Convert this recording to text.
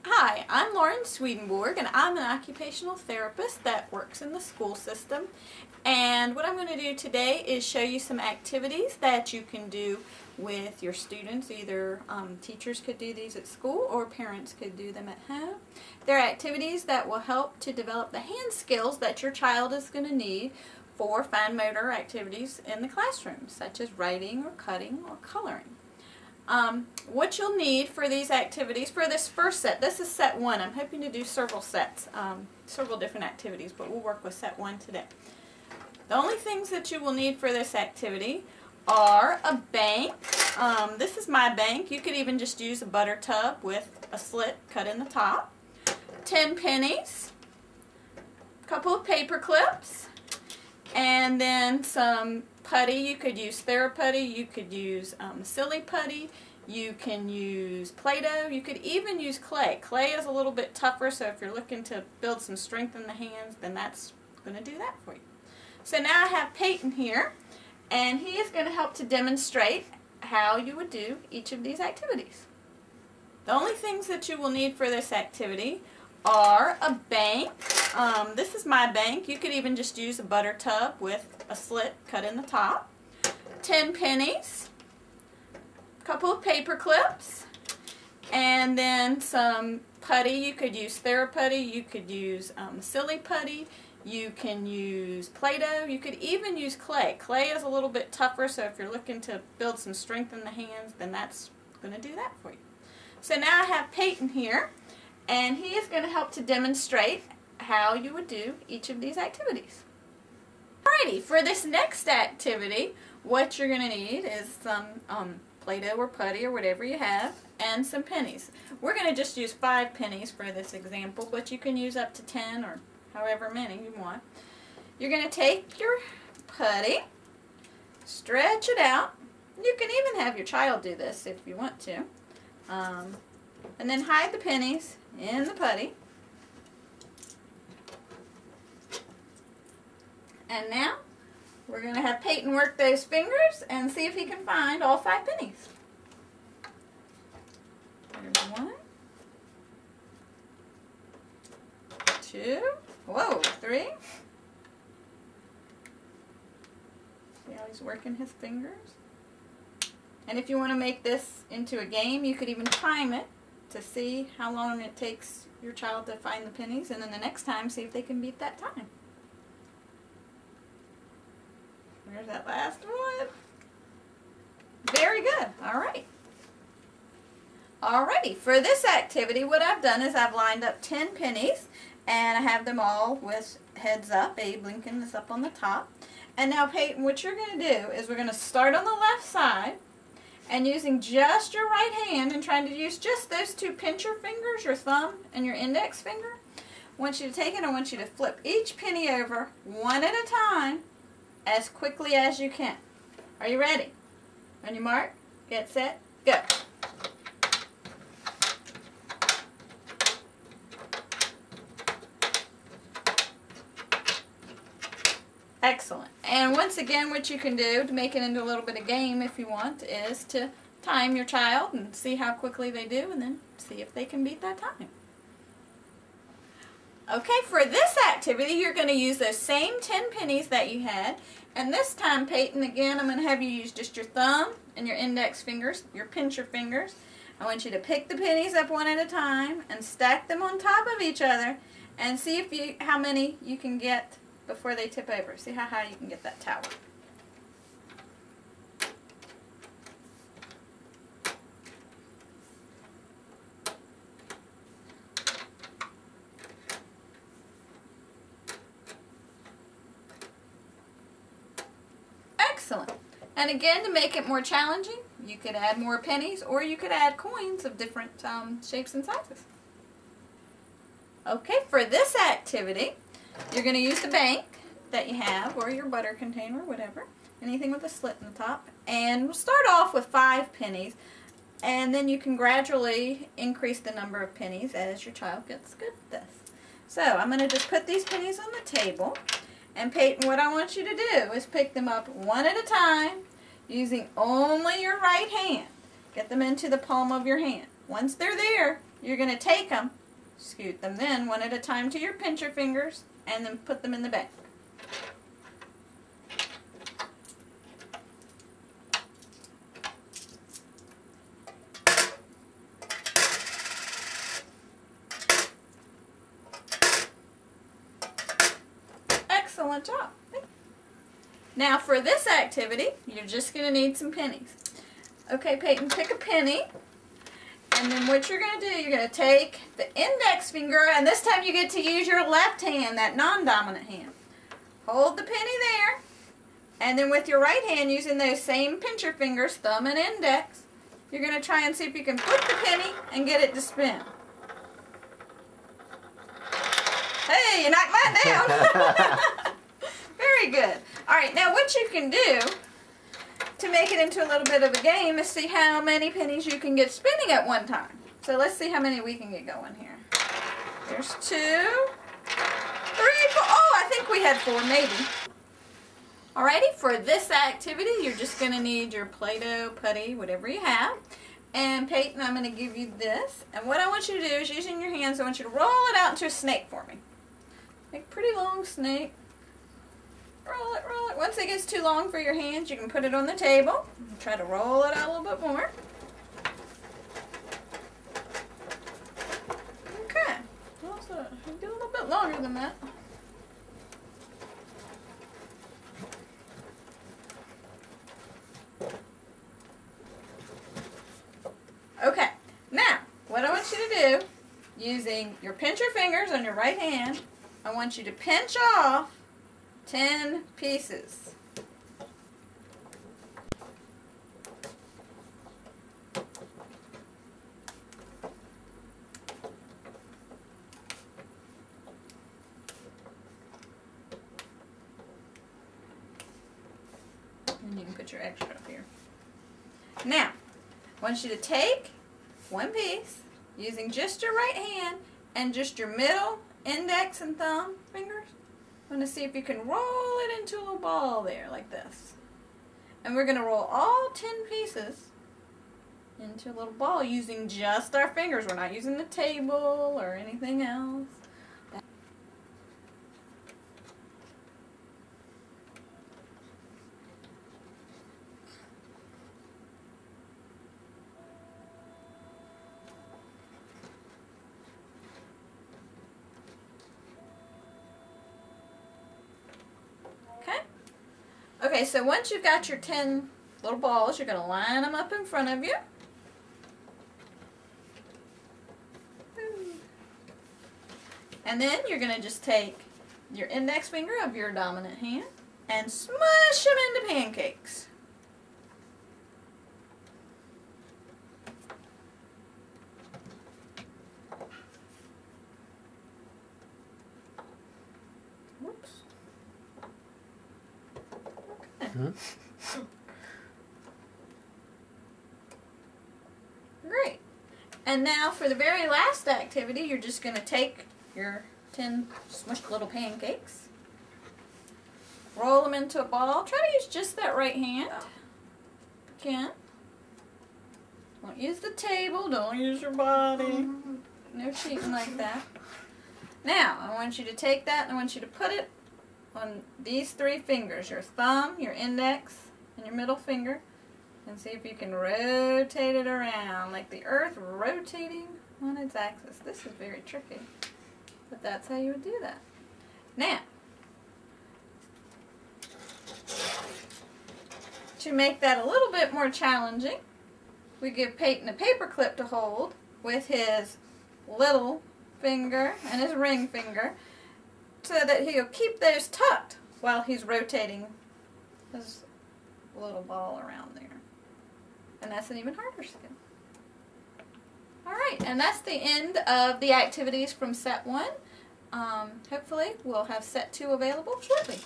Hi, I'm Lauren Swedenborg, and I'm an occupational therapist that works in the school system. And what I'm going to do today is show you some activities that you can do with your students. Either teachers could do these at school or parents could do them at home. They're activities that will help to develop the hand skills that your child is going to need for fine motor activities in the classroom, such as writing or cutting or coloring. What you'll need for these activities, for this first set, this is set 1. I'm hoping to do several sets, several different activities, but we'll work with set 1 today. The only things that you will need for this activity are a bank. This is my bank. You could even just use a butter tub with a slit cut in the top. 10 pennies, a couple of paper clips, and then some putty. You could use TheraPutty, you could use Silly Putty, you can use Play-Doh, you could even use clay. Clay is a little bit tougher, so if you're looking to build some strength in the hands, then that's going to do that for you. So now I have Peyton here, and he is going to help to demonstrate how you would do each of these activities. The only things that you will need for this activity are a bank. This is my bank. You could even just use a butter tub with a slit cut in the top. 10 pennies, a couple of paper clips, and then some putty. You could use TheraPutty, you could use Silly Putty, you can use Play-Doh, you could even use clay. Clay is a little bit tougher, so if you're looking to build some strength in the hands, then that's going to do that for you. So now I have Peyton here, and he is going to help to demonstrate how you would do each of these activities. Alrighty, for this next activity, what you're going to need is some Play-Doh or putty or whatever you have, and some pennies. We're going to just use 5 pennies for this example, but you can use up to 10 or however many you want. You're going to take your putty, stretch it out. You can even have your child do this if you want to. And then hide the pennies in the putty. And now we're going to have Peyton work those fingers and see if he can find all 5 pennies. There's 1, 2, whoa, 3. See how he's working his fingers? And if you want to make this into a game, you could even time it to see how long it takes your child to find the pennies, and then the next time see if they can beat that time. There's that last one. Very good. All right. Alrighty, for this activity, what I've done is I've lined up 10 pennies, and I have them all with heads up. Abe Lincoln is up on the top. And now, Peyton, what you're going to do is we're going to start on the left side, and using just your right hand and trying to use just those 2 pincher fingers, your thumb and your index finger, I want you to take it and I want you to flip each penny over one at a time as quickly as you can. Are you ready? On your mark, get set, go. Excellent. And once again, what you can do to make it into a little bit of game if you want is to time your child and see how quickly they do, and then see if they can beat that time. Okay, for this activity, you're going to use those same 10 pennies that you had, and this time, Peyton, again, I'm going to have you use just your thumb and your index fingers, your pincher fingers. I want you to pick the pennies up one at a time and stack them on top of each other and see if how many you can get before they tip over. See how high you can get that tower. Excellent. And again, to make it more challenging, you could add more pennies, or you could add coins of different shapes and sizes. Okay, for this activity, you're going to use the bank that you have, or your butter container, whatever, anything with a slit in the top. And we'll start off with 5 pennies, and then you can gradually increase the number of pennies as your child gets good at this. So I'm going to just put these pennies on the table, and Peyton, what I want you to do is pick them up one at a time using only your right hand. Get them into the palm of your hand. Once they're there, you're going to take them, scoot them then one at a time to your pincher fingers, and then put them in the bag. Excellent job. Now for this activity, you're just going to need some pennies. Okay, Peyton, pick a penny. And then what you're going to do, you're going to take the index finger, and this time you get to use your left hand, that non-dominant hand. Hold the penny there, and then with your right hand, using those same pincher fingers, thumb and index, you're going to try and see if you can flip the penny and get it to spin. Hey, you knocked mine down. Very good. All right, now what you can do to make it into a little bit of a game is see how many pennies you can get spinning at one time. So let's see how many we can get going here. There's 2, 3, 4. Oh, I think we had 4 maybe. Alrighty, for this activity, you're just going to need your Play-Doh, putty, whatever you have. And Peyton, I'm going to give you this. And what I want you to do is, using your hands, I want you to roll it out into a snake for me. Make a pretty long snake. Roll it, roll it. Once it gets too long for your hands, you can put it on the table. Try to roll it out a little bit more. Okay. Also, get a little bit longer than that. Okay. Now, what I want you to do, using your pincher fingers on your right hand, I want you to pinch off 10 pieces. And you can put your extra up here. Now, I want you to take one piece, using just your right hand and just your middle, index, and thumb fingers. I'm going to see if you can roll it into a little ball there, like this. And we're going to roll all 10 pieces into a little ball using just our fingers. We're not using the table or anything else. Okay, so once you've got your 10 little balls, you're going to line them up in front of you. And then you're going to just take your index finger of your dominant hand and smush them into pancakes. Whoops. Great. And now for the very last activity, you're just going to take your 10 smushed little pancakes, roll them into a ball. Try to use just that right hand. Again. Don't use the table. Don't use your body. No cheating like that. Now, I want you to take that and I want you to put it on these 3 fingers, your thumb, your index, and your middle finger, and see if you can rotate it around like the earth rotating on its axis. This is very tricky, but that's how you would do that. Now, to make that a little bit more challenging, we give Peyton a paper clip to hold with his little finger and his ring finger, so that he'll keep those tucked while he's rotating his little ball around there. And that's an even harder skill. Alright, and that's the end of the activities from set 1. Hopefully we'll have set 2 available shortly.